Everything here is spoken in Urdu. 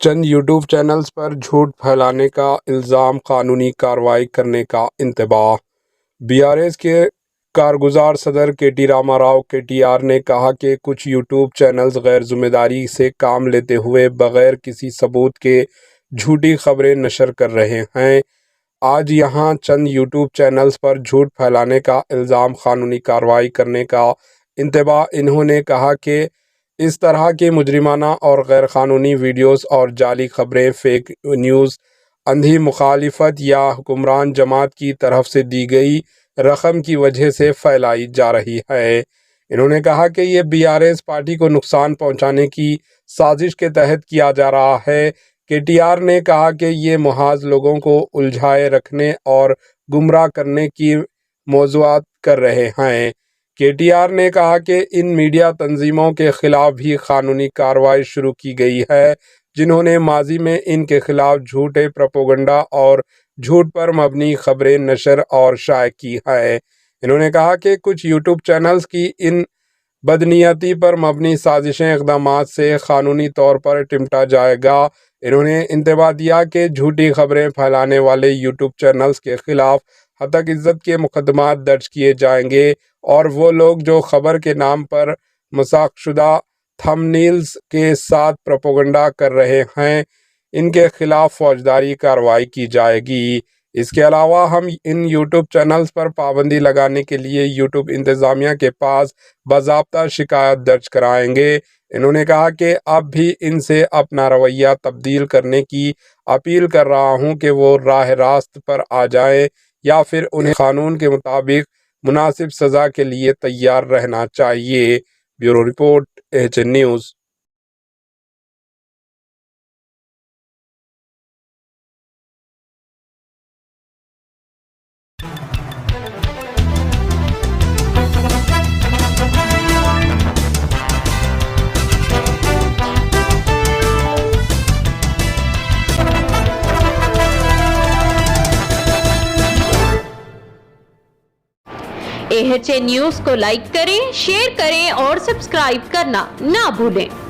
چند یوٹیوب چینلز پر جھوٹ پھیلانے کا الزام، قانونی کارروائی کرنے کا انتباہ۔ BRS کے کارگزار صدر KT راما راؤ KTR نے کہا کہ کچھ یوٹیوب چینلز غیر ذمہ داری سے کام لیتے ہوئے بغیر کسی ثبوت کے جھوٹی خبریں نشر کر رہے ہیں۔ آج یہاں چند یوٹیوب چینلز پر جھوٹ پھیلانے کا الزام، قانونی کارروائی کرنے کا انتباہ۔ انہوں نے کہا کہ اس طرح کے مجرمانہ اور غیر قانونی ویڈیوز اور جعلی خبریں فیک نیوز، اندھی مخالفت یا حکمران جماعت کی طرف سے دی گئی رقم کی وجہ سے پھیلائی جا رہی ہے۔ انہوں نے کہا کہ یہ BRS پارٹی کو نقصان پہنچانے کی سازش کے تحت کیا جا رہا ہے۔ KTR نے کہا کہ یہ محاذ لوگوں کو الجھائے رکھنے اور گمراہ کرنے کی موضوعات کر رہے ہیں۔ KTR نے کہا کہ ان میڈیا تنظیموں کے خلاف بھی قانونی کارروائی شروع کی گئی ہے، جنہوں نے ماضی میں ان کے خلاف جھوٹے پروپیگنڈا اور جھوٹ پر مبنی خبریں نشر اور شائع کی ہیں۔ انہوں نے کہا کہ کچھ یوٹیوب چینلز کی ان بدنیتی پر مبنی سازشیں اقدامات سے قانونی طور پر نمٹا جائے گا۔ انہوں نے انتباہ دیا کہ جھوٹی خبریں پھیلانے والے یوٹیوب چینلز کے خلاف ہتک عزت کے مقدمات درج کیے جائیں گے، اور وہ لوگ جو خبر کے نام پر مسخ شدہ تھمبنیلز کے ساتھ پروپیگنڈا کر رہے ہیں، ان کے خلاف فوجداری کارروائی کی جائے گی۔ اس کے علاوہ ہم ان یوٹیوب چینلز پر پابندی لگانے کے لیے یوٹیوب انتظامیہ کے پاس باضابطہ شکایت درج کرائیں گے۔ انہوں نے کہا کہ اب بھی ان سے اپنا رویہ تبدیل کرنے کی اپیل کر رہا ہوں کہ وہ راہ راست پر آ جائیں، یا پھر انہیں قانون کے مطابق مناسب سزا کے لیے تیار رہنا چاہیے۔ Bureau report, AHN news. AHN news کو لائک کریں، شیئر کریں اور سبسکرائب کرنا نہ بھولیں۔